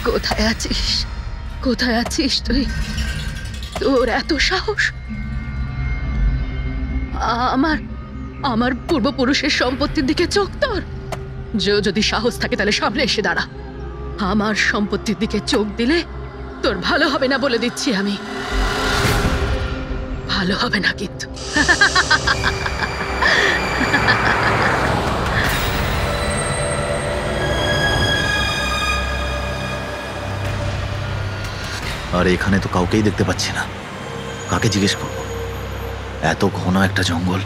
কোথায় আছিস? কোথায় আছিস তুই? তোর এত সাহস? আমার আমার পূর্বপুরুষের সম্পত্তির দিকে চোখ তোর? যদি সাহস থাকে তাহলে সামনে এসে দাঁড়া। আমার সম্পত্তির দিকে চোখ দিলে তোর ভালো হবে না বলে দিচ্ছি আমি। ভালো হবে না কিন্তু। আর এখানে তো কাউকেই দেখতে পাচ্ছি না, কাকে জিজ্ঞেস করব? এত ঘন একটা জঙ্গল,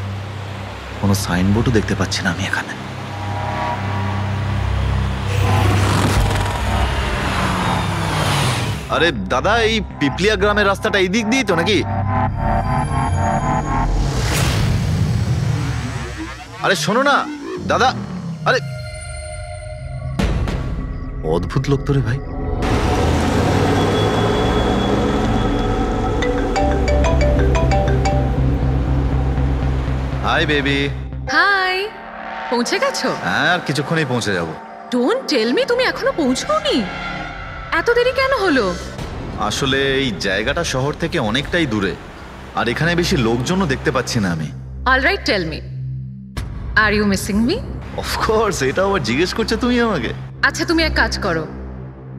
কোনো সাইনবোর্ডও দেখতে পাচ্ছি না আমি এখানে। আরে দাদা, এই পিপলিয়া গ্রামের রাস্তাটা এই দিক দিয়ে তো নাকি? আরে শোনো না দাদা, আরে অদ্ভুত লোক তো রে ভাই। Hi baby. হাই, পৌঁছে গেছো? হ্যাঁ, আর কিছুক্ষণেই পৌঁছে যাব। ডোন্ট টেল মি তুমি এখনো পৌঁছোনি। এত দেরি কেন হলো? আসলে এই জায়গাটা শহর থেকে অনেকটাই দূরে, আর এখানে বেশি লোকজনও দেখতে পাচ্ছি না আমি। Alright, tell me, are you missing me? Of course, এটা আবার জিজ্ঞেস করছো তুমি আমাকে? আচ্ছা, তুমি এক কাজ করো,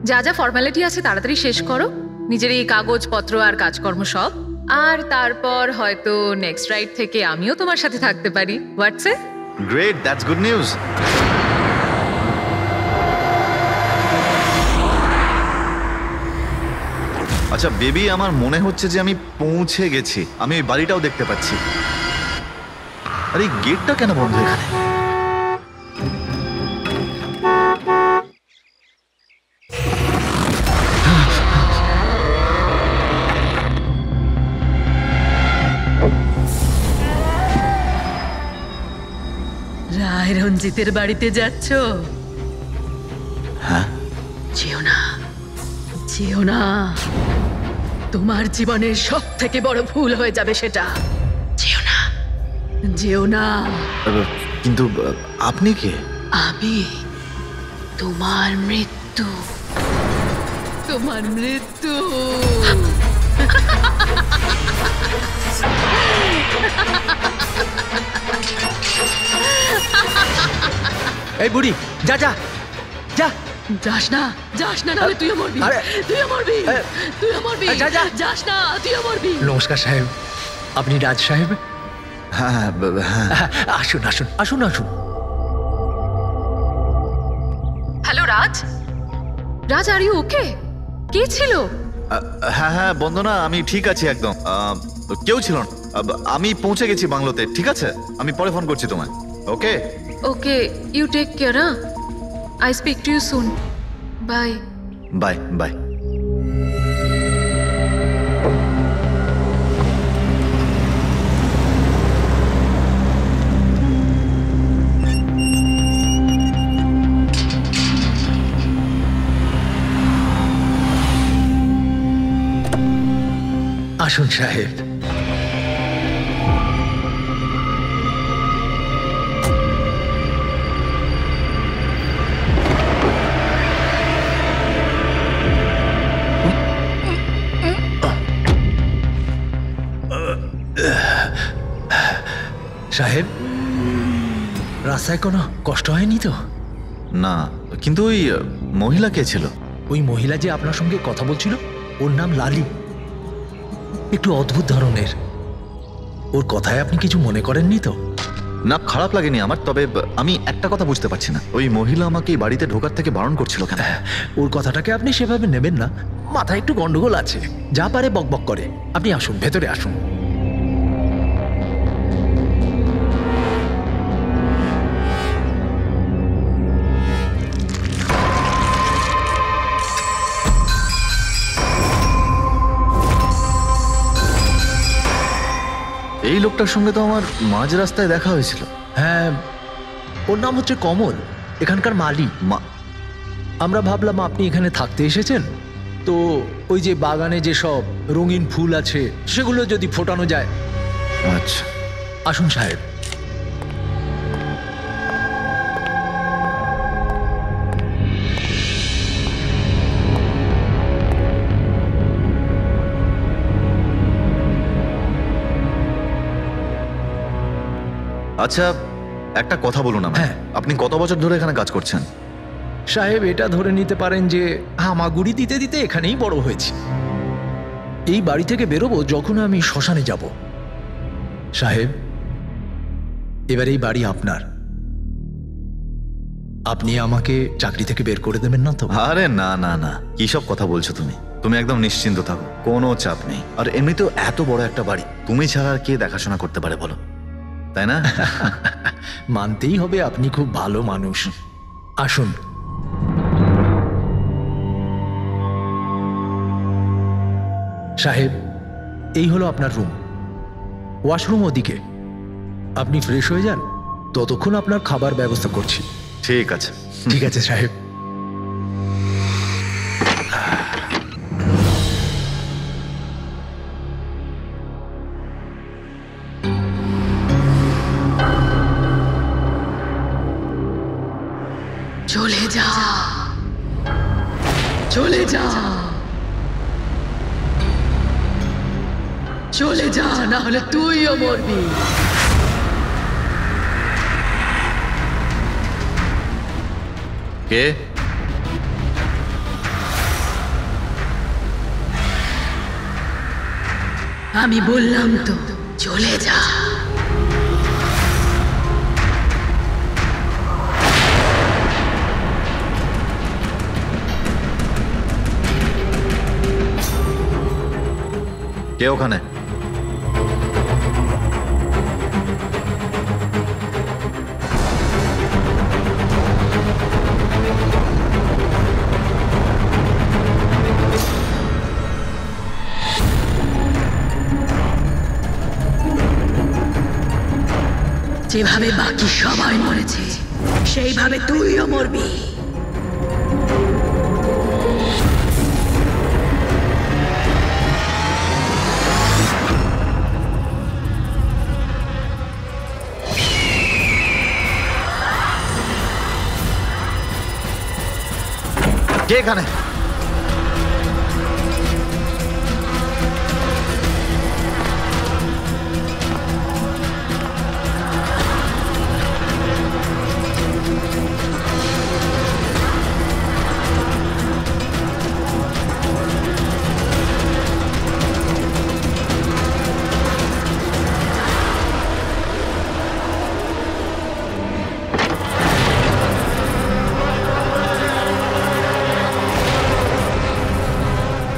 যা যা ফর্মালিটি আছে তাড়াতাড়ি শেষ করো, নিজের এই কাগজপত্র আর কাজকর্ম সব, আর তারপর হয়তো নেক্সট রাইড থেকে আমিও তোমার সাথে থাকতে পারি। What's it? Great, that's good news. আচ্ছা বেবি, আমার মনে হচ্ছে যে আমি পৌঁছে গেছি। আমি ওই বাড়িটাও দেখতে পাচ্ছি। আরে এই গেটটা কেন বন্ধ এখানে? রায় রঞ্জিতের বাড়িতে যাচ্ছ? হ্যাঁ। যেও না, যেও না, তোমার জীবনের সব থেকে বড় ভুল হয়ে যাবে সেটা। যেও না, যেও না। কিন্তু আপনি কে? আমি তোমার মৃত্যু, তোমার মৃত্যু। এই বুড়ি, যা যা যা। যাস না, যাস না, নাহলে তুইও মরবি। তুইও মরবি, তুইও মরবি। যা যা, যাস না, তুইও মরবি। নমস্কার সাহেব, আপনি রাজ সাহেব? হ্যাঁ হ্যাঁ। আসুন আসুন আসুন আসুন। Hello Raj, Raj, are you okay? কে ছিল? হ্যাঁ হ্যাঁ বন্দনা, আমি ঠিক আছি একদম। কেউ ছিল না, আমি পৌঁছে গেছি বাংলোতে। ঠিক আছে, আমি পরে ফোন করছি তোমায়। Okay okay, you take care. I speak to you soon. Bye bye bye. আসুন সাহেব। সাহেব, রাস্তায় কোনো কষ্ট হয়নি তো? না, কিন্তু ওই মহিলা কে ছিল? ওই মহিলা যে আপনার সঙ্গে কথা বলছিল, ওর নাম লালি। একটু অদ্ভুত ধরনের। ওর কথায় আপনি কিছু মনে করেননি তো? না, খারাপ লাগেনি আমার। তবে আমি একটা কথা বুঝতে পারছি না, ওই মহিলা আমাকে এই বাড়িতে ঢোকার থেকে বারণ করছিল কেন? ওর কথাটাকে আপনি সেভাবে নেবেন না, মাথায় একটু গন্ডগোল আছে, যা পারে বকবক করে। আপনি আসুন, ভেতরে আসুন। এই লোকটার সঙ্গে তো আমার মাঝ রাস্তায় দেখা হয়েছিল। হ্যাঁ, ওর নাম হচ্ছে কমল, এখানকার মালি। আমরা ভাবলাম আপনি এখানে থাকতে এসেছেন, তো ওই যে বাগানে যে সব রঙিন ফুল আছে সেগুলো যদি ফোটানো যায়। আচ্ছা, আসুন সাহেব। আচ্ছা, একটা কথা বলুন আমায়। হ্যাঁ। আপনি কত বছর ধরে এখানে কাজ করছেন? সাহেব, এটা ধরে নিতে পারেন যে হামাগুড়ি দিতে দিতে এখানেই বড় হয়েছি। এই বাড়ি থেকে বেরোবো যখন আমি শ্মশানে যাব। সাহেব, এবার এই বাড়ি আপনার। আপনি আমাকে চাকরি থেকে বের করে দেবেন না তো? আরে না না না, কি সব কথা বলছো তুমি? তুমি একদম নিশ্চিন্ত থাকো, কোনো চাপ নেই। আর এমনিতেও এত বড় একটা বাড়ি তুমি ছাড়া আর কে দেখাশোনা করতে পারে বলো, তাই না? মানতেই হবে আপনি খুব ভালো মানুষ। আসুন। সাহেব, এই হলো আপনার রুম। ওয়াশরুম ওদিকে। আপনি ফ্রেশ হয়ে যান, ততক্ষণ আপনার খাবার ব্যবস্থা করছি। ঠিক আছে। ঠিক আছে সাহেব। চলে যা, চলে যা, চলে যা, না হলে তুইও মরবি। কে? আমি বললাম তো, চলে যা। কে ওখানে? যেভাবে বাকি সবাই মরেছে সেইভাবে তুইও মরবি। কে এখানে?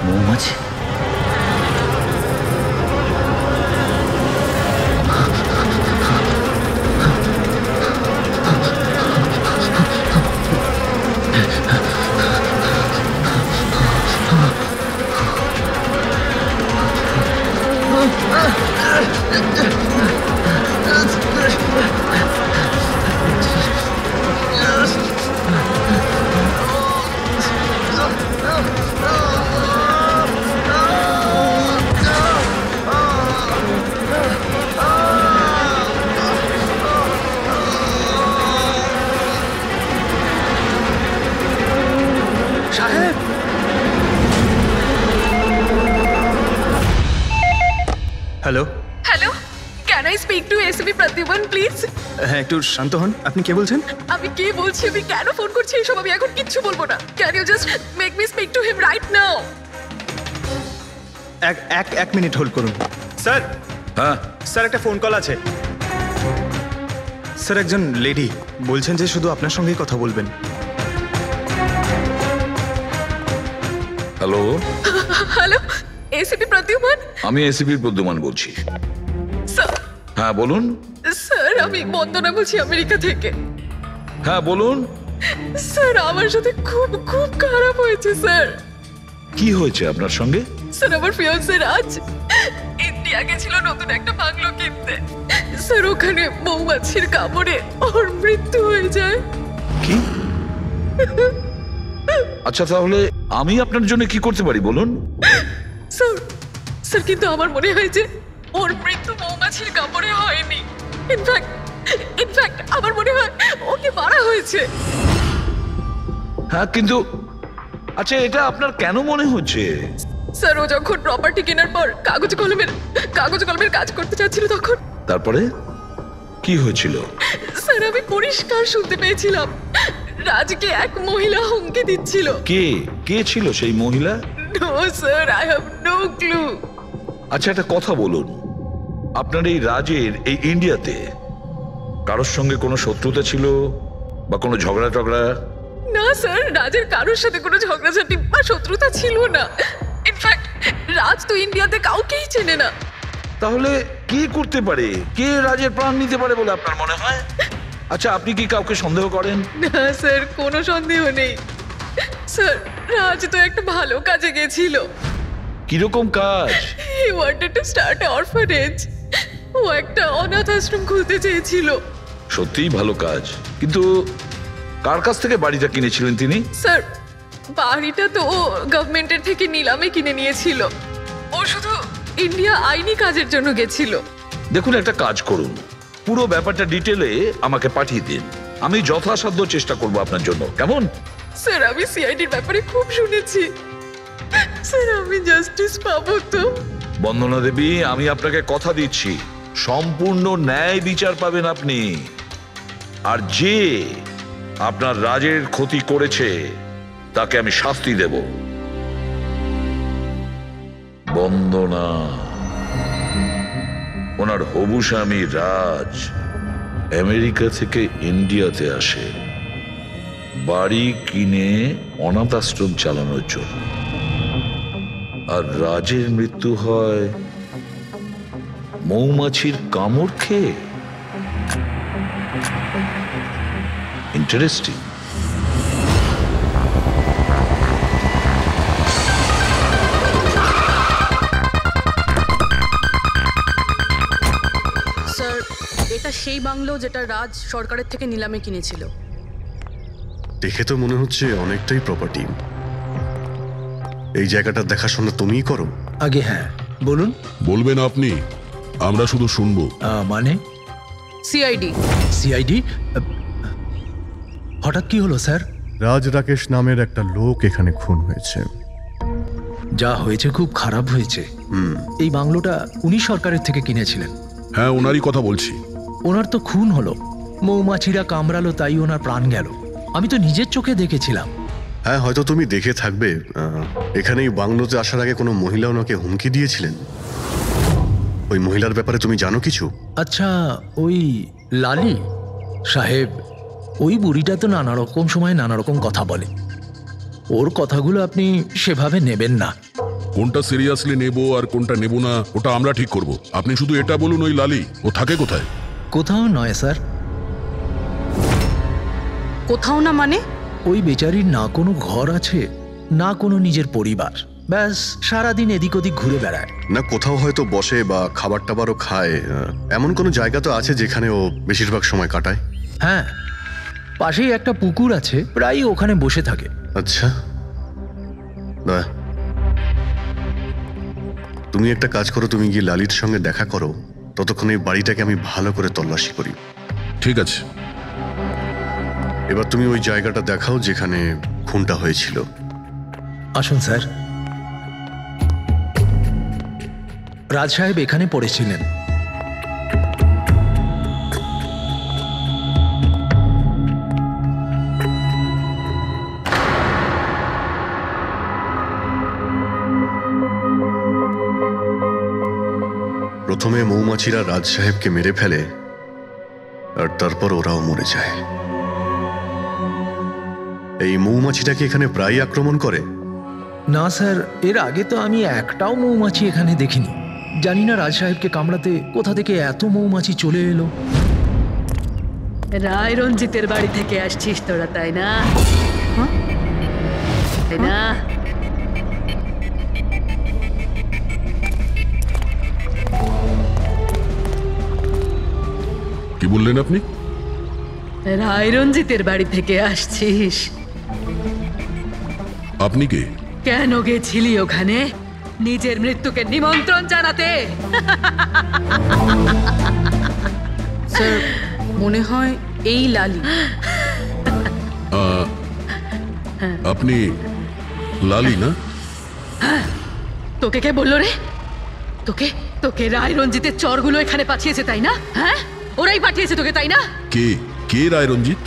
মৌমাছি? সাহেব, hello. Hello, can I speak to SP Pradyuman please? হ্যাঁ, একটু শান্ত হন। আপনি কে বলছেন? আমি কি বলছি, আমি কেন ফোন করছি এইসব আমি এখন কিচ্ছু বলবো না। Can you just make me speak to him right now? এক মিনিট হোল্ড করুন। স্যার, হ্যাঁ, স্যার একটা ফোন কল আছে। স্যার, একজন লেডি বলছেন যে শুধু আপনার সঙ্গেই কথা বলবেন। Hello, hello, SP Pradyuman? আমি এসিপি প্রদ্যুমান বলছি। স্যার, হ্যাঁ বলুন। স্যার আমি বন্দনা বলছি আমেরিকা থেকে। হ্যাঁ বলুন, স্যার আমার সাথে খুব খুব খারাপ হয়েছে স্যার। কি হয়েছে আপনার সঙ্গে? স্যার আমার ফিয়ান্সে রাজ ইন্ডিয়া গেছিল নতুন একটা বাংলো কিনতে। স্যার ওখানে মৌমাছির কামড়ে ওর মৃত্যু হয়ে যায়। কি? আচ্ছা তাহলে আমি আপনার জন্য কি করতে পারি বলুন? স্যার, স্যার কিন্তু আমার মনে হয় যে ওর মৃত্যু মৌমাছির কামড়ে হয়নি। ইনফ্যাক্ট আমার মনে হয় ওকে মারা হয়েছে। হ্যাঁ কিন্তু আচ্ছা এটা আপনার কেন মনে হচ্ছে? স্যার ও যখন প্রপার্টি কেনার পর কাগজ কলমের কাজ করতে চাচ্ছিল তখন তারপরে কি হয়েছিল? স্যার আমি পরিষ্কার শুনতে পেয়েছিলাম রাজকে এক মহিলা হুমকি দিচ্ছিল। কে কে ছিল সেই মহিলা? No sir, I have no clue. আচ্ছা একটা কথা বলুন, আপনার এই রাজের এই ইন্ডিয়াতে কারোর সঙ্গে কোনো শত্রুতা ছিল বা কোনো ঝগড়া টগড়া? না স্যার, রাজের কারোর সাথে কোনো ঝগড়াঝাটি বা শত্রুতা ছিল না। ইনফ্যাক্ট রাজ তো ইন্ডিয়াতে কাউকেই চেনে না। তাহলে কি করতে পারে, কে রাজের প্রাণ নিতে পারে বলে আপনার মনে হয়? আচ্ছা আপনি কি কাউকে সন্দেহ করেন? না স্যার, কোনো সন্দেহ নেই। স্যার রাজ তো একটা ভালো কাজে গেছিল। কিরকম কাজ? He wanted to start a orphanage. ও একটা অনাথ আশ্রম খুলতে চেয়েছিল। সত্যিই ভালো কাজ, কিন্তু কার কাছ থেকে বাড়িটা কিনেছিলেন তিনি? স্যার বাড়িটা তো ও গভর্নমেন্টের থেকে নিলামে কিনে নিয়েছিল। ও শুধু ইন্ডিয়া আইনি কাজের জন্য গেছিল। দেখুন একটা কাজ করুন, পুরো ব্যাপারটা ডিটেলে আমাকে পাঠিয়ে দিন, আমি যথাসাধ্য চেষ্টা করব আপনার জন্য, কেমন? স্যার আমি সিআইডির ব্যাপারে খুব শুনেছি। স্যার আমি জাস্টিস পাবো তো? বন্দনা দেবী, আমি আপনাকে কথা দিচ্ছি সম্পূর্ণ ন্যায় বিচার পাবেন আপনি। আর যে আপনার রাজের ক্ষতি করেছে তাকে আমি শাস্তি দেব। বন্দনা, ওনার হবু স্বামী রাজ আমেরিকা থেকে ইন্ডিয়াতে আসে বাড়ি কিনে অনাথ আশ্রম চালানোর জন্য, আর রাজের মৃত্যু হয় মৌমাছির কামড় খেয়ে। ইন্টারেস্টিং। স্যার এটা সেই বাংলো যেটা রাজ সরকারের থেকে নিলামে কিনেছিল। দেখে তো মনে হচ্ছে অনেকটাই প্রপার্টি। এই জায়গাটার দেখাশোনা তুমিই করো? আগে হ্যাঁ, বলুন। বলবেন আপনি, আমরা শুধু শুনবো। মানে সিআইডি। সিআইডি? হঠাৎ কি হলো স্যার? রাজ রাকেশ নামের একটা লোক এখানে খুন হয়েছে। যা হয়েছে খুব খারাপ হয়েছে। এই বাংলোটা উনি সরকারের থেকে কিনেছিলেন। হ্যাঁ, ওনারই কথা বলছি। ওনার তো খুন হলো, মৌমাছিরা কামড়ালো, তাই ওনার প্রাণ গেল। আমি তো নিজের চোখে দেখেছিলাম। হ্যাঁ, হয়তো তুমি দেখে থাকবে। এখানে এই বাংলোতে আসার আগে কোনো মহিলা ওনাকে হুমকি দিয়েছিলেন। ওই মহিলার ব্যাপারে তুমি জানো কিছু? আচ্ছা, ওই লালি সাহেব, ওই বুড়িটা তো নানা রকম সময় নানা রকম কথা বলে। ওর কথাগুলো আপনি সেভাবে নেবেন না। কোনটা সিরিয়াসলি নেব আর কোনটা নেব না ওটা আমরা ঠিক করব। আপনি শুধু এটা বলুন, ওই লালি ও থাকে কোথায়? কোথাও নয় স্যার। কোথাও না মানে? ওই বেচারির না কোনো ঘর আছে, না কোনো নিজের পরিবার। ব্যাস সারাদিন এদিক ওদিক ঘুরে বেড়ায়। না কোথাও হয়তো বসে বা খাবার টাবারও খায়, এমন কোনো জায়গা তো আছে যেখানে ও বেশিরভাগ সময় কাটায়? হ্যাঁ, পাশেই একটা পুকুর আছে, প্রায়ই ওখানে বসে থাকে। আচ্ছা, বাহ। তুমি একটা কাজ করো, তুমি গিয়ে লালির সঙ্গে দেখা করো, ততক্ষণ এই বাড়িটাকে আমি ভালো করে তল্লাশি করি। ঠিক আছে। এবার তুমি ওই জায়গাটা দেখাও যেখানে খুনটা হয়েছিল। আসুন স্যার। রাজ সাহেব এখানে পড়েছিলেন। প্রথমে মৌমাছিরা রাজ সাহেবকে মেরে ফেলে, আর তারপর ওরাও মরে যায়। এই মৌমাছিটাকে এখানে প্রায় আক্রমণ করে? না স্যার, এর আগে তো আমি একটাও মৌমাছি এখানে দেখিনি। জানি না রাজ সাহেবকে কামড়াতে কোথা থেকে এত মৌমাছি চলে এলো। রায় রঞ্জিতের বাড়ি থেকে আসছিস তোরা, তাই না? তাই না? কি বললেন আপনি? রায় রঞ্জিতের বাড়ি থেকে আসছিস? আপনি কে? কেন গেছিলি ওখানে? নিজের মৃত্যুকে নিমন্ত্রণ জানাতে? স্যার মনে হয় এই লালি। আপনি লালি না? তোকে কে বললো রে? তোকে তোকে রায় রঞ্জিতের চরগুলো এখানে পাঠিয়েছে, তাই না? হ্যাঁ, ওরাই পাঠিয়েছে তোকে, তাই না? কে কে রায় রঞ্জিত?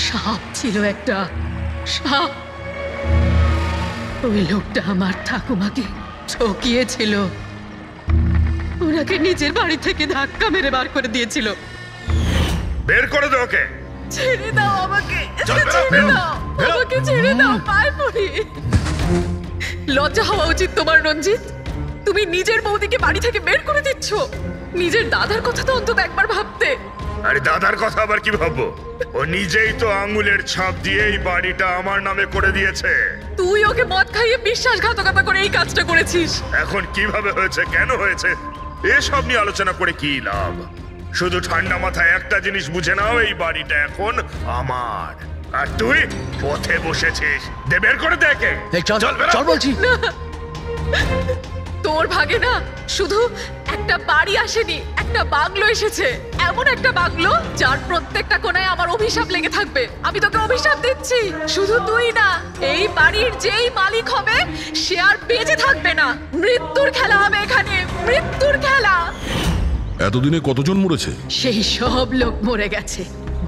সাপ ছিল একটা, সাপ। ওই লোকটা আমার ঠাকুমাকে ঠকিয়েছিল, ওনাকে নিজের বাড়ি থেকে ধাক্কা মেরে বার করে দিয়েছিল। বের করে দে ওকে। ছেড়ে দাও আমাকে, ছেড়ে দাও আমাকে, ছেড়ে দাও, পায়ে পড়ি। লজ্জা হওয়া উচিত তোমার রঞ্জিত। তুমি নিজের বৌদিকে বাড়ি থেকে বের করে দিচ্ছ। নিজের দাদার কথা তো অন্তত একবার ভাবতে। আরে দাদার কথা আবার কি ভাববো? ও নিজেই তো আঙুলের ছাপ দিয়ে এই বাড়িটা আমার নামে করে দিয়েছে। তুই ওকে মদ খাইয়ে বিশ্বাসঘাতকতা করে এই কাজটা করেছিস। এখন কিভাবে হয়েছে, কেন হয়েছে, এসব নিয়ে আলোচনা করে কি লাভ? শুধু ঠান্ডা মাথায় একটা জিনিস বুঝে নাও, এই বাড়িটা এখন আমার, আর তুই পথে বসেছিস। দে বের করে দে একে। এই চল চল বলছি। তোর ভাগে না শুধু একটা বাড়ি আসেনি, একটা বাংলো এসেছে। এমন একটা বাংলো যার প্রত্যেকটা কোণায় আমার অভিশাপ লেগে থাকবে। আমি তোকে অভিশাপ দিচ্ছি। শুধু তুই না, এই বাড়ির যেই মালিক হবে সে আর বেঁচে থাকবে না। মৃত্যুর খেলা হবে এখানে, মৃত্যুর খেলা। এতদিনে কতজন মরেছে? সেই সব লোক মরে গেছে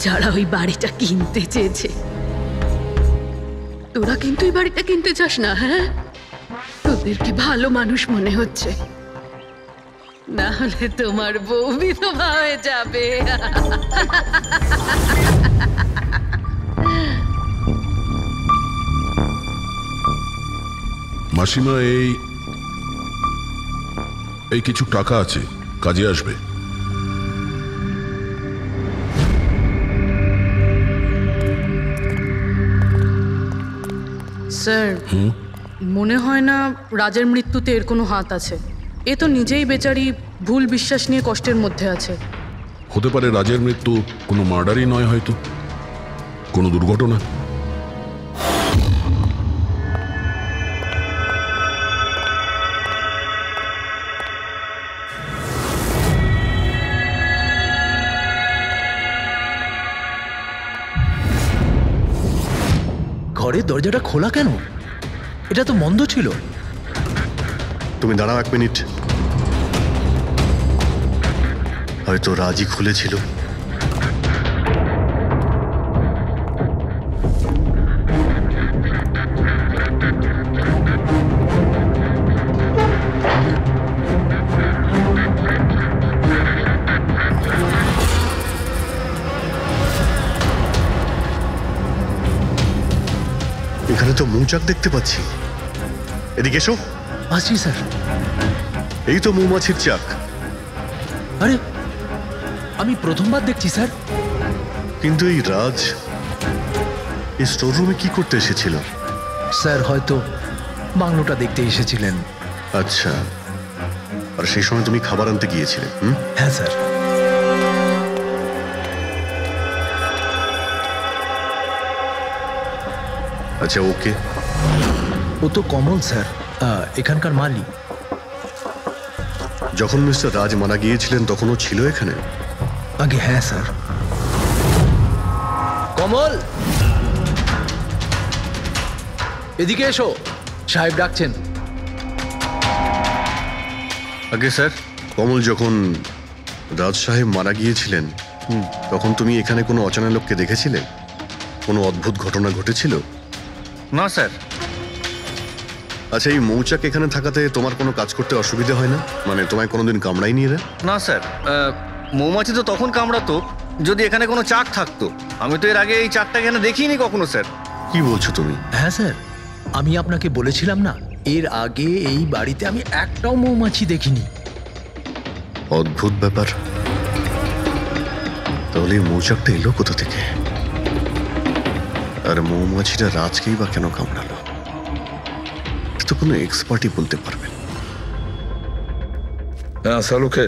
যারা ওই বাড়িটা কিনতে চেয়েছে। তোরা কিন্তু এই বাড়িটা কিনতে চাস না, হ্যাঁ? তোদেরকে ভালো মানুষ মনে হচ্ছে, না হলে তোমার বউ বিধবা হয়ে যাবে। মাসিমা, এই কিছু টাকা আছে, কাজে আসবে। স্যার, মনে হয় না রাজের মৃত্যুতে এর কোনো হাত আছে। এ তো নিজেই বেচারি ভুল বিশ্বাস নিয়ে কষ্টের মধ্যে আছে। হতে পারে রাজের মৃত্যু কোনো মার্ডারই নয়, হয়তো কোনো দুর্ঘটনা। ঘরের দরজাটা খোলা কেন? এটা তো বন্ধ ছিল। তুমি দাঁড়াও 1 মিনিট। হয়তো রাজি খুলেছিল। এখানে তো মৌচাক দেখতে পাচ্ছি। এদিকে এসো। আসছি স্যার। এই তো মৌমাছির চাক। আরে, আমি প্রথমবার দেখছি স্যার। কিন্তু এই রাজ এই স্টোর রুমে কি করতে এসেছিল? স্যার হয়তো বাংলোটা দেখতে এসেছিলেন। আচ্ছা, আর সেই সময় তুমি খাবার আনতে গিয়েছিলে? হ্যাঁ স্যার। আচ্ছা, ওকে। ও তো কমল স্যার, এখানকার মালিক। যখন মিস্টার রাজ মারা গিয়েছিলেন তখন ও ছিল এখানে? আগে হ্যাঁ স্যার। কমল, এদিকে এসো, সাহেব ডাকছেন। আগে স্যার, কমল যখন রাজ সাহেব মারা গিয়েছিলেন তখন তুমি এখানে কোনো অচেনা লোককে দেখেছিলে? কোনো অদ্ভুত ঘটনা ঘটেছিল? না স্যার। আচ্ছা, এই মৌচাক এখানে থাকাতে তোমার কোনো কাজ করতে অসুবিধা হয় না? মানে তোমায় কোনোদিন কামড়ায়নি এরা? না স্যার, মৌমাছি তো তখন কামড়াতো যদি এখানে কোনো চাক থাকতো। আমি তো এর আগে এই চাকটা এখানে দেখিনি কখনো স্যার। কি বলছো তুমি? হ্যাঁ স্যার, আমি আপনাকে বলেছিলাম না, এর আগে এই বাড়িতে আমি একটাও মৌমাছি দেখিনি। অদ্ভুত ব্যাপার। তাহলে এই মৌচাকটা এলো কোথা থেকে? আর মৌমাছিটা রাজকেই বা কেন কামড়ালো? তো কোনো এক্সপার্টই বলতে পারবেন। হ্যাঁ সালুকে,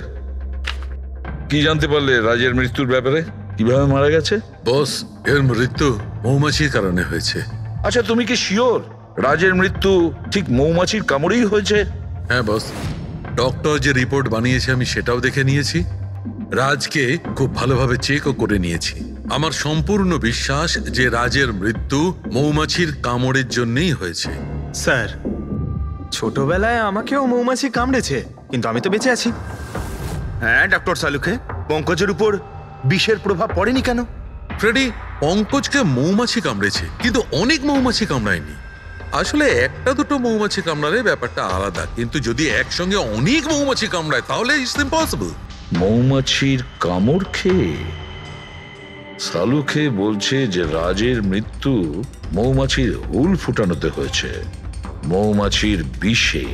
কি জানতে পারলে রাজের মৃত্যুর ব্যাপারে? কিভাবে মারা গেছে? বস, এর মৃত্যু মৌমাছির কারণে হয়েছে। আচ্ছা, তুমি কি শিওর রাজের মৃত্যু ঠিক মৌমাছির কামড়েই হয়েছে? হ্যাঁ বস, ডক্টর যে রিপোর্ট বানিয়েছে আমি সেটাও দেখে নিয়েছি। রাজকে খুব ভালোভাবে চেকও করে নিয়েছি। আমার সম্পূর্ণ বিশ্বাস যে রাজের মৃত্যু মৌমাছির কামড়ের জন্যই হয়েছে। স্যার, ছোটবেলায় আমাকেও মৌমাছি কামড়েছে, কিন্তু আমি তো বেঁচে আছি। হ্যাঁ ডক্টর সালুখে, পঙ্কজের উপর বিষের প্রভাব পড়েনি কেন? ফ্রেডি, পঙ্কজকে মৌমাছি কামড়েছে, কিন্তু অনেক মৌমাছি কামড়ায়নি। আসলে একটা দুটো মৌমাছি কামড়ালে ব্যাপারটা আলাদা, কিন্তু যদি একসঙ্গে অনেক মৌমাছি কামড়ায় তাহলে ইটস ইম্পসিবল। মৌমাছির কামড় খেয়ে সালুখে বলছে যে রাজের মৃত্যু মৌমাছির হুল ফুটানোতে হয়েছে, মৌমাছির বিষে।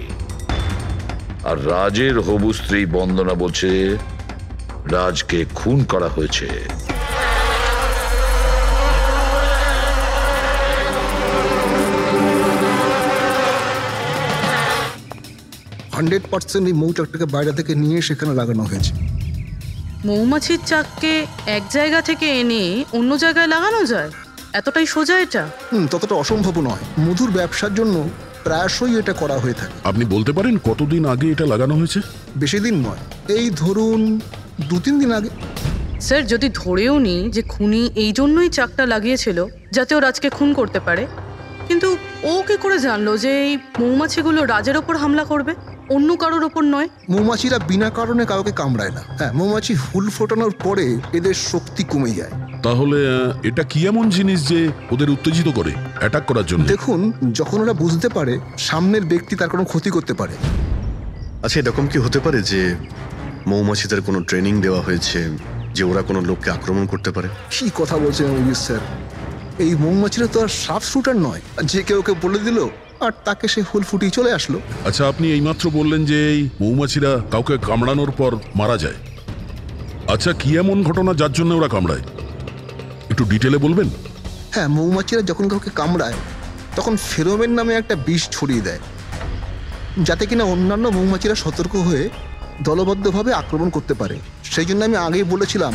আর রাজের হবু স্ত্রী বন্দনা বলছে রাজকে খুন করা হয়েছে। 100% এই মৌচাকটাকে বাইরে থেকে নিয়ে সেখানে লাগানো হয়েছে। মৌমাছির চাককে এক জায়গা থেকে এনে অন্য জায়গায় লাগানো যায়? এতটাই সোজা এটা? ততটা অসম্ভব নয়। মধুর ব্যবসার জন্য প্রায়শই এটা করা হয়ে থাকে। আপনি বলতে পারেন কতদিন আগে এটা লাগানো হয়েছে? বেশি দিন নয়, এই ধরুন 2-3 দিন আগে। স্যার, যদি ধরেও নি যে খুনি এই জন্যই চাকটা লাগিয়েছিল যাতে ও রাজকে খুন করতে পারে, কিন্তু ও কি করে জানলো যে এই মৌমাছিগুলো রাজের ওপর হামলা করবে, অন্য কারোর ওপর নয়? মৌমাছিরা বিনা কারণে কাউকে কামড়ায় না। হ্যাঁ, মৌমাছি হুল ফোটানোর পরে এদের শক্তি কমে যায়। তাহলে এটা কি এমন জিনিস যে ওদের উত্তেজিত করে অ্যাটাক করার জন্য? দেখুন, যখন ওরা বুঝতে পারে সামনের ব্যক্তি তার কোনো ক্ষতি করতে পারে। আচ্ছা, এরকম কি হতে পারে যে মৌমাছিদের কোনো ট্রেনিং দেওয়া হয়েছে যে ওরা কোনো লোককে আক্রমণ করতে পারে? কি কথা বলছেন অভিজিৎ স্যার? এই মৌমাছিরা তো আর সাপ শুটার নয় যে কেউ ওকে বলে দিল আর তাকে সে হুল ফুটিয়ে চলে আসলো। আচ্ছা, আপনি এইমাত্র বললেন যে এই মৌমাছিরা কাউকে কামড়ানোর পর মারা যায়। আচ্ছা, কি এমন ঘটনা যার জন্য ওরা কামড়ায়, একটু ডিটেলে বলবেন? হ্যাঁ, মৌমাছিরা যখন কাউকে কামড়ায় তখন ফেরোমেন নামে একটা বিষ ছড়িয়ে দেয়, যাতে কিনা অন্যান্য মৌমাছিরা সতর্ক হয়ে দলবদ্ধভাবে আক্রমণ করতে পারে। সেই জন্য আমি আগেই বলেছিলাম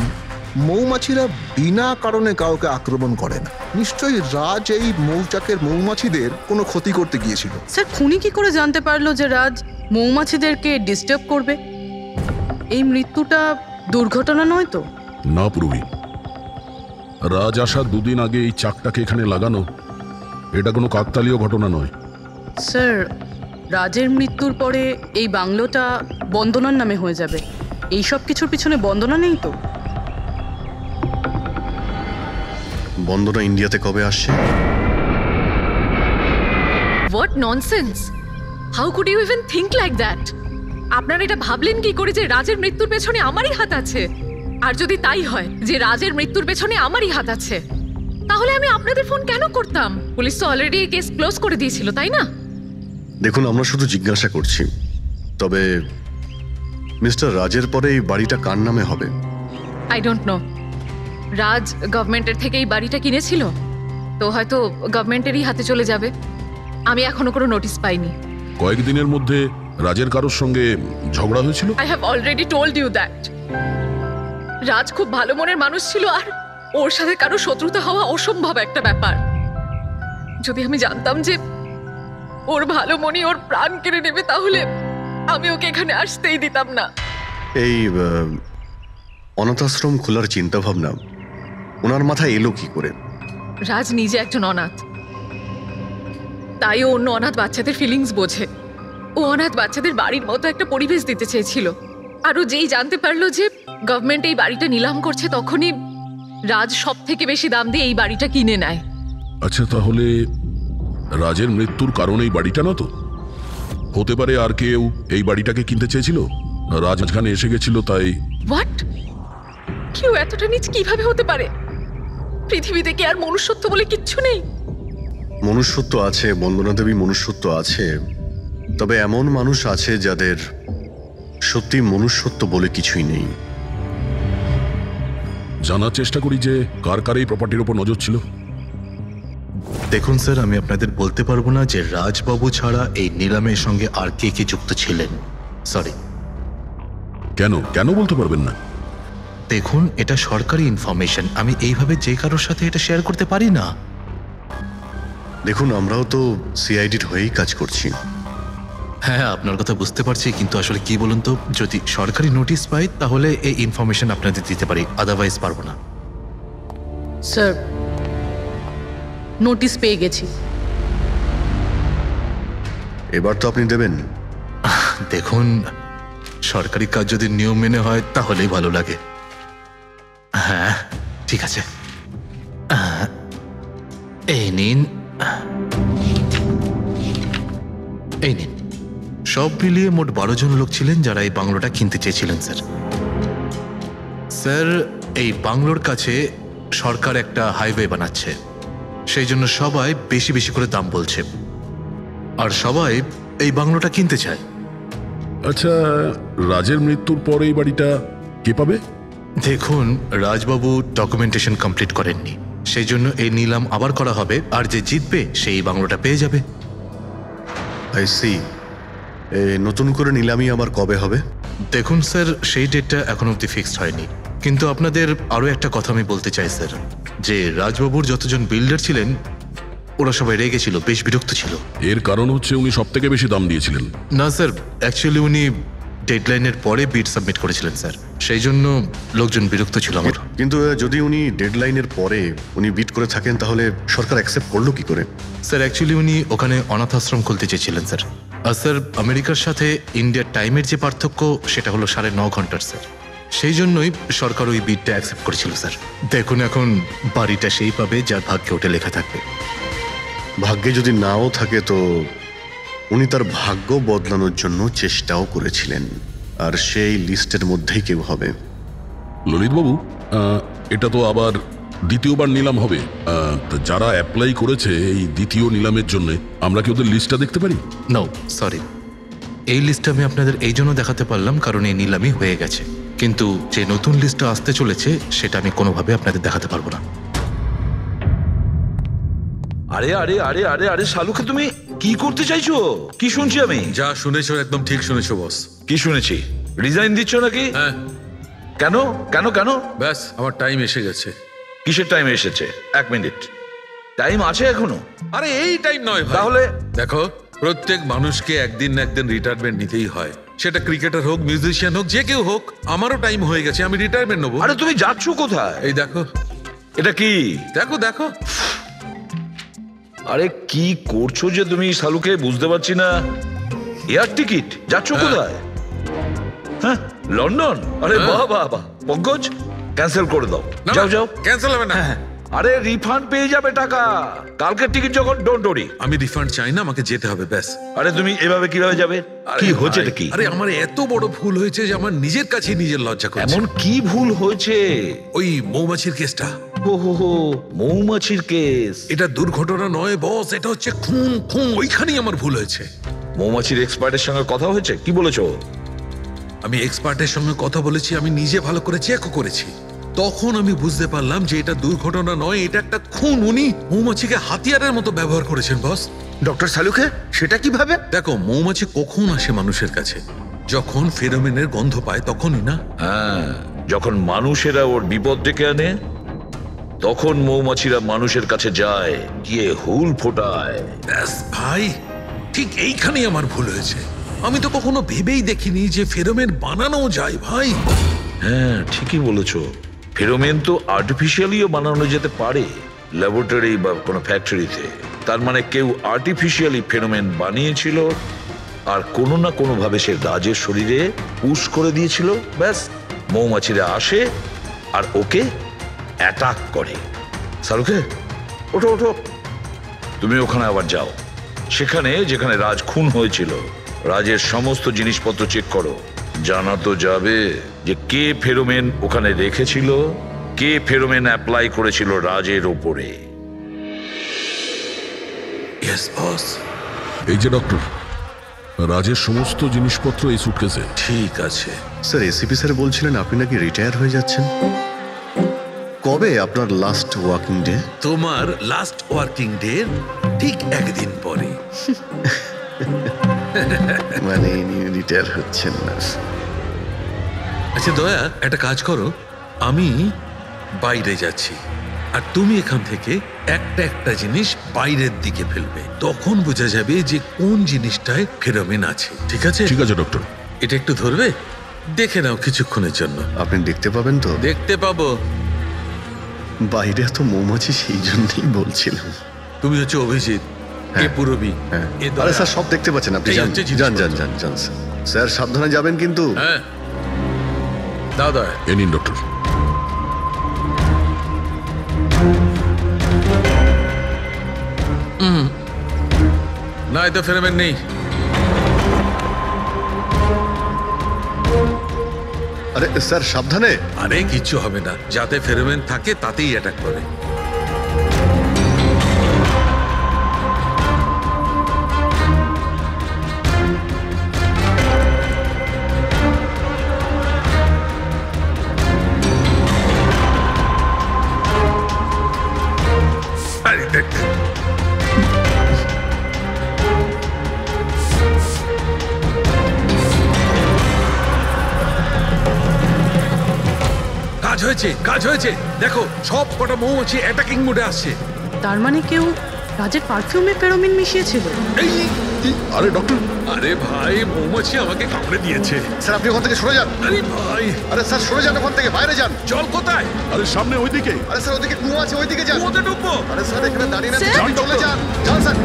মৌমাছিরা বিনা কারণে কাউকে আক্রমণ করে না। নিশ্চয়ই রাজ এই মৌচাকের মৌমাছিদের কোনো ক্ষতি করতে গিয়েছিল। স্যার, খুনি কি করে জানতে পারলো যে রাজ মৌমাছিদেরকে ডিস্টার্ব করবে? এই মৃত্যুটা দুর্ঘটনা নয় তো? না পুরোহিত, রাজ আসার 2 দিন আগে এই চাকটাকে এখানে লাগানো এটা কোনো কাকতালীয় ঘটনা নয়। স্যার, রাজের মৃত্যুর পরে এই বাংলোটা বন্দনার নামে হয়ে যাবে। এই সব কিছুর পিছনে বন্দনা নেই তো? বন্দনা ইন্ডিয়াতে কবে আসছে? What nonsense! How could you even think like that? আপনারা এটা ভাবলেন কি করে যে রাজের মৃত্যুর পেছনে আমারই হাত আছে? আর যদি তাই হয় যে রাজের মৃত্যুর পেছনে আমারই হাত আছে, তাহলে আমি আপনাদের ফোন কেন করতাম? পুলিশ তো অলরেডি কেস ক্লোজ করে দিয়েছিল, তাই না? দেখুন, আমরা শুধু জিজ্ঞাসা করছি। তবে মিস্টার রাজের পরে এই বাড়িটা কার নামে হবে? I don't know. রাজ গভর্নমেন্টের থেকে এই বাড়িটা কিনেছিল, তো হয়তো গভর্নমেন্টেরই হাতে চলে যাবে। আমি এখনো কোনো নোটিশ পাইনি। কয়েকদিনের মধ্যে রাজের কারোর সঙ্গে ঝগড়া হয়েছিল? I have already told you that. Raj খুব ভালো মনের মানুষ ছিল, আর ওর সাথে কারো শত্রুতা হওয়া অসম্ভব একটা ব্যাপার। যদি আমি জানতাম যে ওর ভালো মনই ওর প্রাণ কেড়ে নেবে, তাহলে আমি ওকে এখানে আসতেই দিতাম না। এই অনাথাশ্রম খোলার চিন্তা ভাবনা ওনার মাথায় এলো কি করে? রাজ নিজে একজন অনাথ, তাই ও অন্য অনাথ বাচ্চাদের ফিলিংস বোঝে। ও অনাথ বাচ্চাদের বাড়ির মতো একটা পরিবেশ দিতে চেয়েছিল। আর ও যেই জানতে পারলো যে গভর্নমেন্ট এই বাড়িটা নিলাম করছে, তখনই রাজ সব থেকে বেশি দাম দিয়ে এই বাড়িটা কিনে নেয়। আচ্ছা, তাহলে রাজের মৃত্যুর কারণ এই বাড়িটা না তো? হতে পারে আর কেউ এই বাড়িটাকে কিনতে চেয়েছিল, রাজ এখানে এসে গেছিল তাই। হোয়াট? কেউ এতটা নিচ কিভাবে হতে পারে? পৃথিবীতে কি আর মনুষ্যত্ব বলে কিচ্ছু নেই? মনুষ্যত্ব আছে বন্দনা দেবী, মনুষ্যত্ব আছে। তবে এমন মানুষ আছে যাদের সত্যি মনুষ্যত্ব বলে কিছুই নেই। জানার চেষ্টা করি যে কার কার এই প্রপার্টির উপর নজর ছিল। দেখুন স্যার, আমি আপনাদের বলতে পারবো না যে রাজবাবু ছাড়া এই নিলামের সঙ্গে আর কে কে যুক্ত ছিলেন। সরি। কেন কেন বলতে পারবেন না? দেখুন, এটা সরকারি ইনফরমেশন, আমি এইভাবে যে কারোর সাথে এটা শেয়ার করতে পারি না। দেখুন, আমরাও তো সিআইডির হয়েই কাজ করছি। হ্যাঁ, আপনার কথা বুঝতে পারছি, কিন্তু আসলে কি বলুন তো, যদি সরকারি নোটিশ পাই তাহলে এই ইনফরমেশন আপনাদের দিতে পারি, আদারওয়াইজ পারবো না। স্যার, নোটিশ পেয়ে গেছি। এবার তো আপনি দেবেন। দেখুন, সরকারি কাজ যদি নিয়ম মেনে হয় তাহলেই ভালো লাগে। হ্যাঁ ঠিক আছে, এই নিন, এই নিন। সব মিলিয়ে মোট 12 জন লোক ছিলেন যারা এই বাংলোটা কিনতে চেয়েছিলেন স্যার। স্যার, এই বাংলোর কাছে সরকার একটা হাইওয়ে বানাচ্ছে, সেই জন্য সবাই বেশি বেশি করে দাম বলছে, আর সবাই এই বাংলোটা কিনতে চায়। আচ্ছা, রাজের মৃত্যুর পর এই বাড়িটা কে পাবে? দেখুন, রাজবাবু ডকুমেন্টেশন কমপ্লিট করেননি, সেই জন্য এই নিলাম আবার করা হবে, আর যে জিতবে সেই বাংলোটা পেয়ে যাবে। I see. নতুন করে নিলামি আবার কবে হবে? দেখুন স্যার, সেই ডেটটা এখন অবধি ফিক্সড হয়নি, কিন্তু আপনাদের আরও একটা কথা আমি বলতে চাই স্যার, যে রাজবাবুর যতজন বিল্ডার ছিলেন ওরা সবাই রেগে ছিল, বেশ বিরক্ত ছিল। এর কারণ হচ্ছে উনি সব থেকে বেশি দাম দিয়েছিলেন। না স্যার, অ্যাকচুয়ালি উনি ডেডলাইনের পরে বিড সাবমিট করেছিলেন স্যার, সেই জন্য লোকজন বিরক্ত ছিল আমার। কিন্তু যদি উনি ডেডলাইনের পরে উনি বিট করে থাকেন তাহলে সরকার অ্যাকসেপ্ট করলো কি করে? স্যার, অ্যাকচুয়ালি উনি ওখানে অনাথ আশ্রম খুলতে চেয়েছিলেন স্যার। আর স্যার, আমেরিকার সাথে ইন্ডিয়ার টাইমের যে পার্থক্য সেটা হলো 9.5 ঘন্টার স্যার, সেই জন্যই সরকার ওই বিডটা অ্যাকসেপ্ট করেছিল স্যার। দেখুন, এখন বাড়িটা সেই পাবে যার ভাগ্যে ওটা লেখা থাকবে। ভাগ্যে যদি নাও থাকে তো উনি তার ভাগ্য বদলানোর জন্য চেষ্টাও করেছিলেন, আর সেই লিস্টের মধ্যেই কেউ হবে। ললিতবাবু, এটা তো আবার দ্বিতীয়বার নিলাম হবে। তা যারা অ্যাপ্লাই করেছে এই দ্বিতীয় নিলামের জন্য, আমরা কি ওদের লিস্টটা দেখতে পারি? নো সরি, এই লিস্টটা আমি আপনাদের এই জন্য দেখাতে পারলাম কারণ এই নিলামই হয়ে গেছে, কিন্তু যে নতুন লিস্টটা আসতে চলেছে সেটা আমি কোনোভাবে আপনাদের দেখাতে পারবো না। আরে আরে আরে আরে আরে শালুকে, তুমি কি করতে চাইছো? কি শুনছি আমি? যা শুনেছো একদম ঠিক শুনেছো বস। কি শুনেছি? রিজাইন দিচ্ছ নাকি? হ্যাঁ। কেন কেন কেন? ব্যাস, আমার টাইম এসে গেছে। কিসের টাইম এসেছে? 1 মিনিট টাইম আছে এখনো? আরে এই টাইম নয় ভাই। তাহলে দেখো, প্রত্যেক মানুষকে একদিন না একদিন রিটায়ারমেন্ট নিতেই হয়, সেটা ক্রিকেটার হোক, মিউজিশিয়ান হোক, যে কেউ হোক। আমারও টাইম হয়ে গেছে, আমি রিটায়ারমেন্ট নেবো। আরে তুমি যাচ্ছ কোথায়? এই দেখো। এটা কি? দেখো দেখো। আরে কি করছো যে তুমি শালুকে, বুঝতে পারছি না। এয়ার টিকিট, যাচ্ছ কোথায়? হ্যাঁ, লন্ডন? আরে বাহ বাহ বাহ। পঙ্কজ, ক্যান্সেল করে দাও, যাও যাও। ক্যান্সেল হবে না। আরে রিফান্ড পেয়ে যাবে টাকা, কালকের টিকিট যখন, ডোন্ট ওরি। আমি রিফান্ড চাই না, আমাকে যেতে হবে ব্যাস। আরে তুমি এভাবে কিভাবে যাবে? কি হয়েছে কি? আরে আমার এত বড় ভুল হয়েছে যে আমার নিজের কাছে নিজের লজ্জা করছে। এমন কি ভুল হয়েছে? ওই মৌমাছির কেসটা। ও হো হো, মৌমাছির কেস। এটা দুর্ঘটনা নয় বস, এটা হচ্ছে খুন। খুন, ওইখানেই আমার ভুল হয়েছে। মৌমাছির এক্সপার্টের সঙ্গে কথা হয়েছে? কি বলেছো? আমি এক্সপার্টের সঙ্গে কথা বলেছি, আমি নিজে ভালো করে চেকও করেছি। তখন আমি বুঝতে পারলাম যে এটা দুর্ঘটনা নয়, এটা একটা খুন। উনি মৌমাছিকে হাতিয়ারের মতো ব্যবহার করেছেন বস। ডক্টর শালুকে, সেটা কিভাবে? দেখো, মৌমাছি কখন আসে মানুষের কাছে? যখন ফেরোমেনের গন্ধ পায় তখনই না? হ্যাঁ, যখন মানুষেরা ওর বিপদ ডেকে আনে তখন মৌমাছিরা মানুষের কাছে যায়, গিয়ে হুল ফোটায়। ব্যাস ভাই, ঠিক এইখানেই আমার ভুল হয়েছে। আমি তো কখনো ভেবেই দেখিনি যে ফেরোমেন বানানো যায় ভাই। হ্যাঁ, ঠিকই বলেছো। ফেরোমেন তো আর্টিফিশিয়ালিও বানানো যেতে পারে, ল্যাবরেটরি বা কোনো ফ্যাক্টরিতে। তার মানে কেউ আর্টিফিশিয়ালি ফেরোমেন বানিয়েছিল, আর কোনো না কোনো ভাবে সে রাজের শরীরে পুশ করে দিয়েছিল। ব্যাস, মৌমাছিরা আসে আর ওকে অ্যাটাক করে। শাহরুখে, ওঠো ওঠো, তুমি ওখানে আবার যাও, সেখানে যেখানে রাজ খুন হয়েছিল রাজের সমস্ত জিনিসপত্র চেক করো। জানা তো যাবে যে কে ফেরোমেন ওখানে রেখেছিল, কে ফেরোমেন অ্যাপ্লাই করেছিল রাজের ওপরে। Yes boss. এই যে ডক্টর, রাজের সমস্ত জিনিসপত্র এই সুটকেসে। ঠিক আছে স্যার। এসিপি স্যার বলছিলেন আপনি নাকি রিটায়ার হয়ে যাচ্ছেন। কবে আপনার লাস্ট ওয়ার্কিং ডে? তোমার লাস্ট ওয়ার্কিং ডে ঠিক একদিন পরে। মানে ইনি রিটায়ার হচ্ছেন না। আচ্ছা দয়া, একটা কাজ করো, আমি বাইরে যাচ্ছি আর তুমি এখান থেকে একটা একটা জিনিস বাইরের দিকে ফেলবে, তখন বোঝা যাবে যে কোন জিনিসটায় ফেরোমেন আছে। ঠিক আছে? ঠিক আছে ডক্টর। এটা একটু ধরবে, দেখে নাও কিছুক্ষণের জন্য। আপনি দেখতে পাবেন তো? দেখতে পাবো। বাইরে এত মৌমাছি, সেই জন্যই বলছিলাম। তুমি হচ্ছে অভিজিৎ, এ পুরবী, হ্যাঁ। আরে স্যার, সব দেখতে পাচ্ছেন আপনি। যান যান যান যান যান স্যার। স্যার সাবধানে যাবেন কিন্তু। হ্যাঁ দাদা এ নিন ডক্টর। না এতে ফেরবেন নেই। আরে স্যার সাবধানে। আরে কিচ্ছু হবে না, যাতে ফেরোমেন থাকে তাতেই অ্যাটাক করে। আরে দেখ কাজ হয়েছে, কাজ হয়েছে। দেখো সব কটা মৌমাছি অ্যাটাকিং মোডে আসছে। তার মানে কেউ রাজের পারফিউমে ফেরোমিন মিশিয়েছিল। আরে ডক্টর, আরে ভাই মৌমাছি আমাকে কামড়ে দিয়েছে। স্যার আপনি ওখান থেকে সরে যান। আরে ভাই, আরে স্যার সরে যান ওখান থেকে, বাইরে যান। জল কোথায়? আরে সামনে ওইদিকে। আরে স্যার ওদিকে কুয়ো আছে, ওইদিকে যান। কুয়োতে ঢুকবো? আরে স্যার এখানে দাঁড়িয়ে না, স্যার? যান, চলে যান। যান স্যার।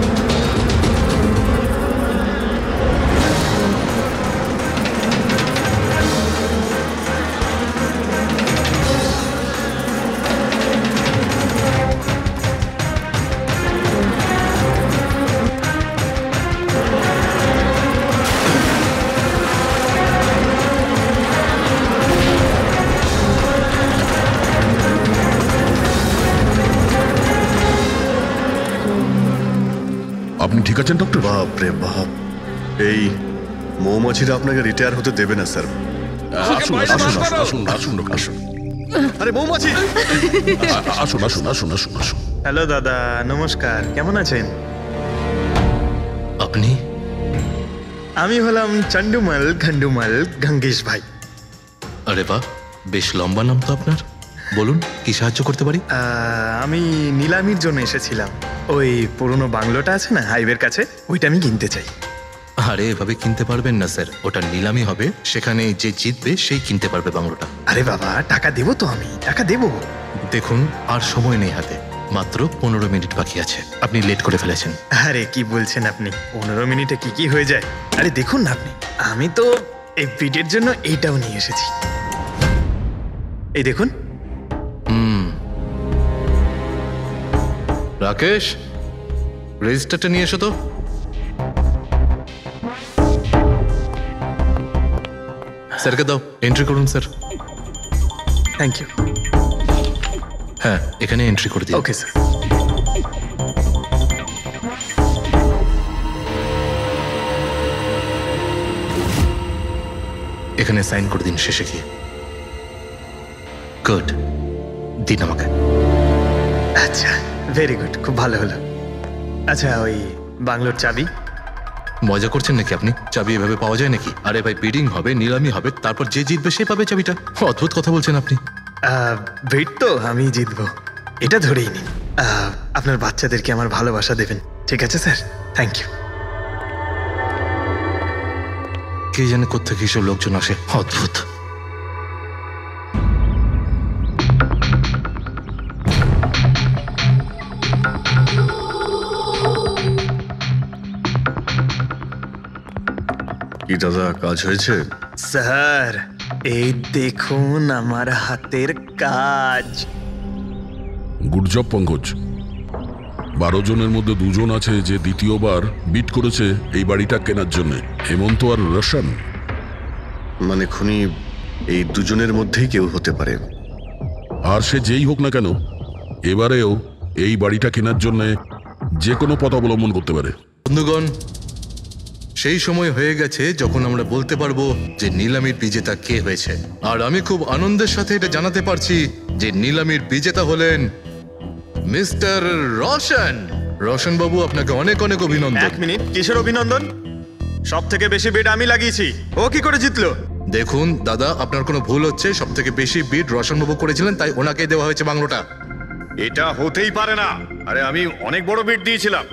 আপনি ঠিক আছেন ডক্টর? বাপ রে বাপ, এই মৌমাছিরা আপনাকে রিটায়ার হতে দেবে না স্যার। আসুন আসুন আসুন আসুন আসুন ডক্টর, আসুন। আরে মৌমাছি, আসুন আসুন আসুন আসুন আসুন। হ্যালো দাদা, নমস্কার, কেমন আছেন? আপনি? আমি হলাম চন্ডুমাল ঘন্ডুমাল গঙ্গেশ ভাই। আরে বাহ, বেশ লম্বা নাম তো আপনার। বলুন কি সাহায্য করতে পারি? আমি নিলামির জন্য এসেছিলাম। ওই পুরনো বাংলোটা আছে না হাইওয়ের কাছে, ওইটা আমি কিনতে চাই। আরে এভাবে কিনতে পারবেন না স্যার, ওটা নিলামি হবে, সেখানে যে জিতবে সেই কিনতে পারবে বাংলোটা। আরে বাবা, টাকা দেবো তো, আমি টাকা দেবো। দেখুন আর সময় নেই হাতে, মাত্র 15 মিনিট বাকি আছে, আপনি লেট করে ফেলেছেন। আরে কি বলছেন আপনি, 15 মিনিটে কি কি হয়ে যায়? আরে দেখুন না আপনি, আমি তো এই বিটের জন্য এইটাও নিয়ে এসেছি। এই দেখুন। রাকেশ, রেজিস্টারটা নিয়ে এসো তো। স্যারকে দাও, এন্ট্রি করুন স্যার। Thank you. হ্যাঁ, এখানে এন্ট্রি করে দিন। Okay sir. এখানে সাইন করে দিন শেষে গিয়ে। গুড, দিন আমাকে। আচ্ছা, ভেরি গুড, খুব ভালো হলো। আচ্ছা, ওই বাংলোর চাবি? মজা করছেন নাকি আপনি? চাবি এভাবে পাওয়া যায় নাকি? আরে ভাই, বিডিং হবে, নিলামি হবে, তারপর যে জিতবে সে পাবে চাবিটা। অদ্ভুত কথা বলছেন আপনি। ভিড় তো আমি জিতবো, এটা ধরেই নিন। আপনার বাচ্চাদেরকে আমার ভালোবাসা দেবেন, ঠিক আছে স্যার? Thank you. কে জানে কোত্থেকে এসব লোকজন আসে, অদ্ভুত। কি দাদা, কাজ হয়েছে? স্যার এই দেখুন আমার হাতের কাজ। Good job Pankaj. 12 জনের মধ্যে 2 জন আছে যে দ্বিতীয়বার বিট করেছে এই বাড়িটা কেনার জন্য, হেমন্ত আর রোশন। মানে খুনি এই দুজনের মধ্যেই কেউ হতে পারে। আর সে যেই হোক না কেন, এবারেও এই বাড়িটা কেনার জন্য যে কোনো পথ অবলম্বন করতে পারে। বন্ধুগণ, সেই সময় হয়ে গেছে যখন আমরা বলতে পারবো যে নিলামির বিজেতা কে হয়েছে। আর আমি খুব আনন্দের সাথে এটা জানাতে পারছি যে নিলামির বিজেতা হলেন মিস্টার রোশন। রোশন বাবু, আপনাকে অনেক অনেক অভিনন্দন। 1 মিনিট, কিসের অভিনন্দন? সব থেকে বেশি বিড আমি লাগিয়েছি, ও কি করে জিতলো? দেখুন দাদা, আপনার কোনো ভুল হচ্ছে। সব থেকে বেশি বিড রোশন বাবু করেছিলেন, তাই ওনাকে দেওয়া হয়েছে বাংলোটা। এটা হতেই পারে না। আরে আমি অনেক বড় বিট দিয়েছিলাম,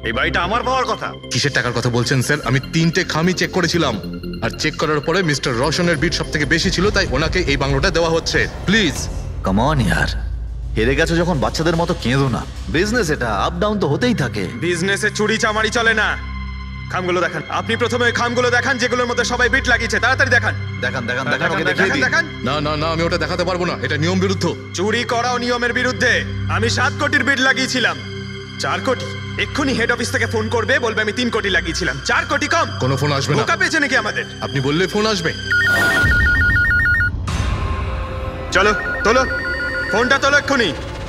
এই বাড়িটা আমার পাওয়ার কথা। কিসের টাকার কথা বলছেন স্যার? আমি 3টে খামি চেক করেছিলাম, আর চেক করার পরে মিস্টার রোশনের বিড সব থেকে বেশি ছিল, তাই ওনাকে এই বাংলোটা দেওয়া হচ্ছে। প্লিজ কাম অন ইয়ার, হেরে গেছো যখন বাচ্চাদের মতো কেঁদো না। বিজনেস এটা, আপ ডাউন তো হতেই থাকে। বিজনেসে চুরি চামারি চলে না। খামগুলো দেখান। আপনি প্রথমে ওই খামগুলো দেখান যেগুলোর মধ্যে সবাই বিট লাগিয়েছে। তাড়াতাড়ি দেখান। দেখান দেখান দেখান, দেখান ওকে দেখান, দেখিয়ে দিন। দেখান। না না না, আমি ওটা দেখাতে পারবো না, এটা নিয়ম বিরুদ্ধ। চুরি করাও নিয়মের বিরুদ্ধে। আমি 7 কোটির বিট লাগিয়েছিলাম। 4 কোটি? এক্ষুনি হেড অফিস থেকে ফোন করবে, বলবে আমি 3 কোটি লাগিয়েছিলাম। 4 কোটি কম? কোনো ফোন আসবে না। বোকা পেয়েছে নাকি আমাদের? আপনি বললে ফোন আসবে। চলো তোলো, ফোনটা তোলো এক্ষুনি।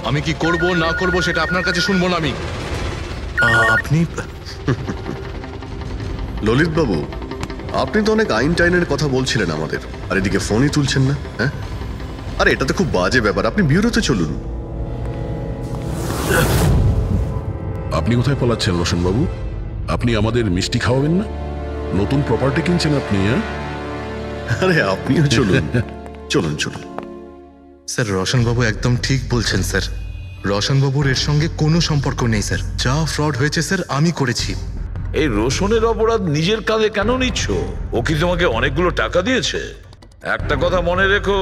আমি কি করব না করব সেটা আপনার কাছে শুনবো না আমি। আপনি ললিত বাবু, আপনি তো অনেক আইন টাইনের কথা বলছিলেন আমাদের, আর এদিকে ফোনই তুলছেন না। হ্যাঁ, আরে এটা তো খুব বাজে ব্যাপার। আপনি ব্যুরোতে চলুন। আপনি কোথায় পলাচ্ছেন রোশনবাবু? আপনি আমাদের মিষ্টি খাওয়াবেন না? নতুন প্রপার্টি কিনছেন আপনি? হ্যাঁ, আরে আপনিও চলুন। চলুন চলুন। স্যার রোশনবাবু একদম ঠিক বলছেন স্যার। রোশনবাবুর এর সঙ্গে কোনো সম্পর্ক নেই স্যার। যা ফ্রড হয়েছে স্যার আমি করেছি। এই রোশনের অপরাধ নিজের কাঁধে কেন নিচ্ছ? ও কি তোমাকে অনেকগুলো টাকা দিয়েছে? একটা কথা মনে রেখো,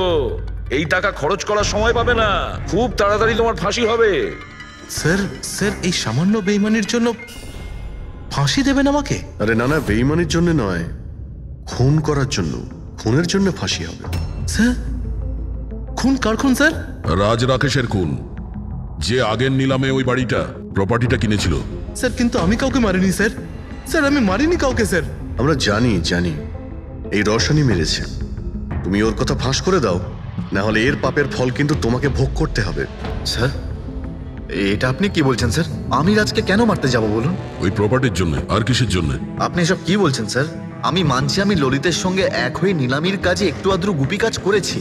এই টাকা খরচ করার সময় পাবে না। খুব তাড়াতাড়ি তোমার ফাঁসি হবে। স্যার স্যার এই সামান্য বেইমানির জন্য ফাঁসি দেবেন আমাকে? আরে না না, বেইমানির জন্য নয়, খুন করার জন্য। খুনের জন্য ফাঁসি হবে। স্যার খুন কার খুন স্যার? রাজ রাকেশের খুন, যে আগের নিলামে ওই বাড়িটা প্রপার্টিটা কিনেছিল। স্যার কিন্তু আমি কাউকে মারিনি স্যার। স্যার আমি মারিনি কাউকে স্যার। আমরা জানি জানি এই রওশনই মেরেছে। তুমি ওর কথা ফাঁস করে দাও, না হলে এর পাপের ফল কিন্তু তোমাকে ভোগ করতে হবে। স্যার, এটা আপনি কি বলছেন স্যার? আমি রাজকে কেন মারতে যাব বলুন? ওই প্রপার্টির জন্য। আর কিসের জন্য? আপনি এসব কি বলছেন স্যার? আমি মানছি আমি ললিতের সঙ্গে এক হয়ে নিলামির কাজে একটু আদ্রু গুপি কাজ করেছি,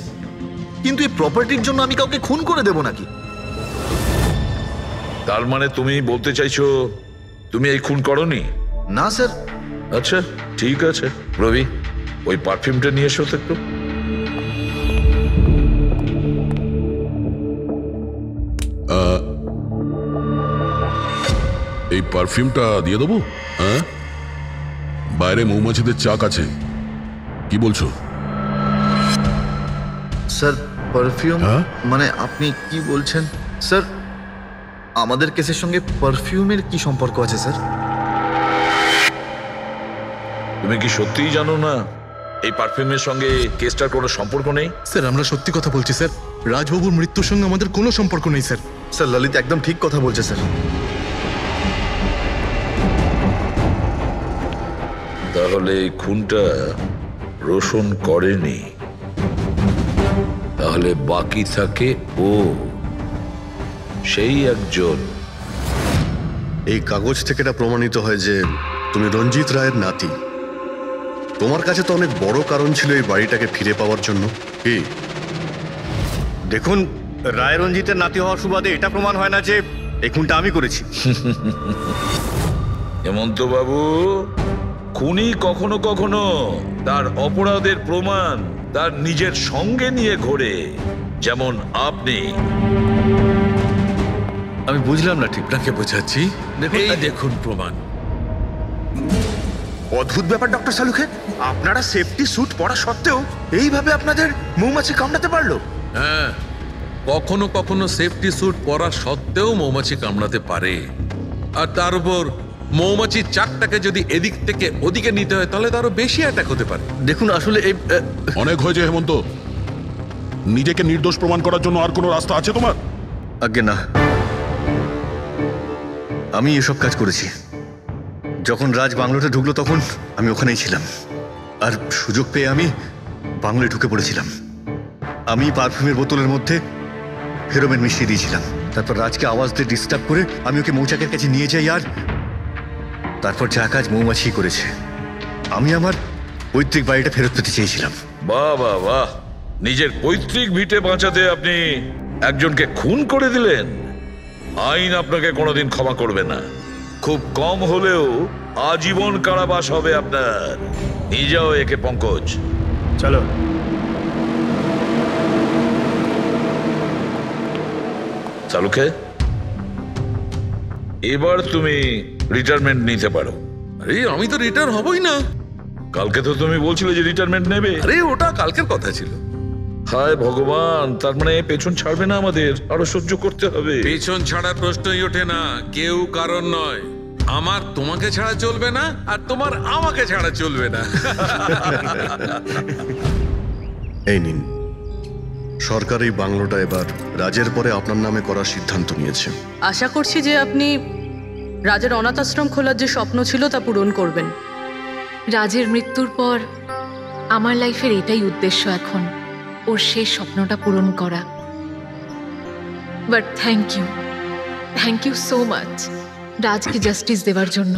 কিন্তু এই প্রপার্টির জন্য আমি কাউকে খুন করে দেব নাকি? তার মানে তুমি বলতে চাইছো তুমি এই খুন করনি? না স্যার। আচ্ছা ঠিক আছে, রবি ওই পারফিউমটা নিয়ে এসো তো একটু। এই পারফিউমটা দিয়ে দেবো? হ্যাঁ, বাইরে মৌমাছিদের চাক আছে, কি বলছো? স্যার পারফিউম হ্যাঁ? মানে আপনি কি বলছেন স্যার? আমাদের কেসের সঙ্গে পারফিউমের কি সম্পর্ক আছে স্যার? তুমি কি সত্যিই জানো না এই পারফিউমের সঙ্গে কেসটার কোনো সম্পর্ক নেই? স্যার আমরা সত্যি কথা বলছি স্যার। রাজবাবুর মৃত্যুর সঙ্গে আমাদের কোনো সম্পর্ক নেই স্যার। স্যার ললিত একদম ঠিক কথা বলছে স্যার। তাহলে এই খুনটা রোশন করেনি, তাহলে বাকি থাকে ও, সেই একজন। এই কাগজ থেকে এটা প্রমাণিত হয় যে তুমি রঞ্জিত রায়ের নাতি। তোমার কাছে তো অনেক বড় কারণ ছিল এই বাড়িটাকে ফিরে পাওয়ার জন্য। কি দেখুন, রায় রঞ্জিতের নাতি হওয়ার সুবাদে এটা প্রমাণ হয় না যে এই খুনটা আমি করেছি। হেমন্ত বাবু, খুনি কখনো কখনো তার অপরাধের প্রমাণ তার নিজের সঙ্গে নিয়ে ঘোরে, যেমন আপনি। আমি বুঝলাম না ঠিক। আপনাকে বোঝাচ্ছি, এই দেখুন প্রমাণ। অদ্ভুত ব্যাপার ডক্টর সালুখে, আপনারা সেফটি স্যুট পরা সত্ত্বেও এইভাবে আপনাদের মৌমাছি কামড়াতে পারলো? হ্যাঁ, কখনো কখনো সেফটি স্যুট পরা সত্ত্বেও মৌমাছি কামড়াতে পারে। আর তার উপর মৌমাছির চাকটাকে যদি এদিক থেকে ওদিকে নিতে হয় তাহলে তারও বেশি অ্যাটাক হতে পারে। দেখুন আসলে এই অনেক হয়েছে হেমন্ত। নিজেকে নির্দোষ প্রমাণ করার জন্য আর কোনো রাস্তা আছে তোমার? আজ্ঞে না, আমি এসব কাজ করেছি। যখন রাজ বাংলোতে ঢুকলো তখন আমি ওখানেই ছিলাম, আর সুযোগ পেয়ে আমি বাংলোয় ঢুকে পড়েছিলাম। আমি পারফিউমের বোতলের মধ্যে ফেরোমেন মিশিয়ে দিয়েছিলাম। তারপর রাজকে আওয়াজ দিয়ে ডিস্টার্ব করে আমি ওকে মৌচাকের কাছে নিয়ে যাই, আর তারপর যা কাজ মৌমাছি করেছে। আমি আমার পৈতৃক বাড়িটা ফেরত পেতে চেয়েছিলাম। বাহ বাহ বাহ, নিজের পৈতৃক ভিটে বাঁচাতে আপনি একজনকে খুন করে দিলেন। আইন আপনাকে কোনোদিন ক্ষমা করবে না। খুব কম হলেও আজীবন কারাবাস হবে আপনার। নিয়ে যাও একে পঙ্কজ। চলো। চালুকে, এবার তুমি রিটায়ারমেন্ট নিতে পারো। আরে আমি তো রিটায়ার হবই না। কালকে তো তুমি বলছিলে যে রিটায়ারমেন্ট নেবে। আরে ওটা কালকের কথা ছিল। হায় ভগবান, তার মানে পেছন ছাড়বে না, আমাদের আরো সহ্য করতে হবে। পেছন ছাড়ার প্রশ্নই ওঠে না, কেউ কারণ নয়। আমার তোমাকে ছাড়া চলবে না, আর তোমার আমাকে ছাড়া চলবে না। এই নিন, সরকার এই বাংলোটা এবার রাজের পরে আপনার নামে করার সিদ্ধান্ত নিয়েছে। আশা করছি যে আপনি রাজের অনাথ আশ্রম খোলার যে স্বপ্ন ছিল তা পূরণ করবেন। রাজের মৃত্যুর পর আমার লাইফের এটাই উদ্দেশ্য এখন, ওর শেষ স্বপ্নটা পূরণ করা। But thank you so much রাজকে জাস্টিস দেওয়ার জন্য।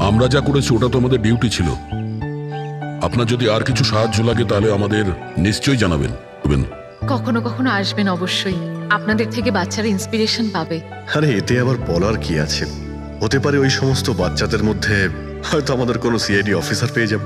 আমরা যা করেছি ওটা তো আমাদের ডিউটি ছিল। আপনার যদি আর কিছু সাহায্য লাগে তাহলে আমাদের নিশ্চয়ই জানাবেন। কখনো কখনো আসবেন অবশ্যই, আপনাদের থেকে বাচ্চারা ইন্সপিরেশন পাবে। আরে এতে আবার বলার কি আছে, হতে পারে ওই সমস্ত বাচ্চাদের মধ্যে হয়তো আমাদের কোনো সিআইডি অফিসার পেয়ে যাব।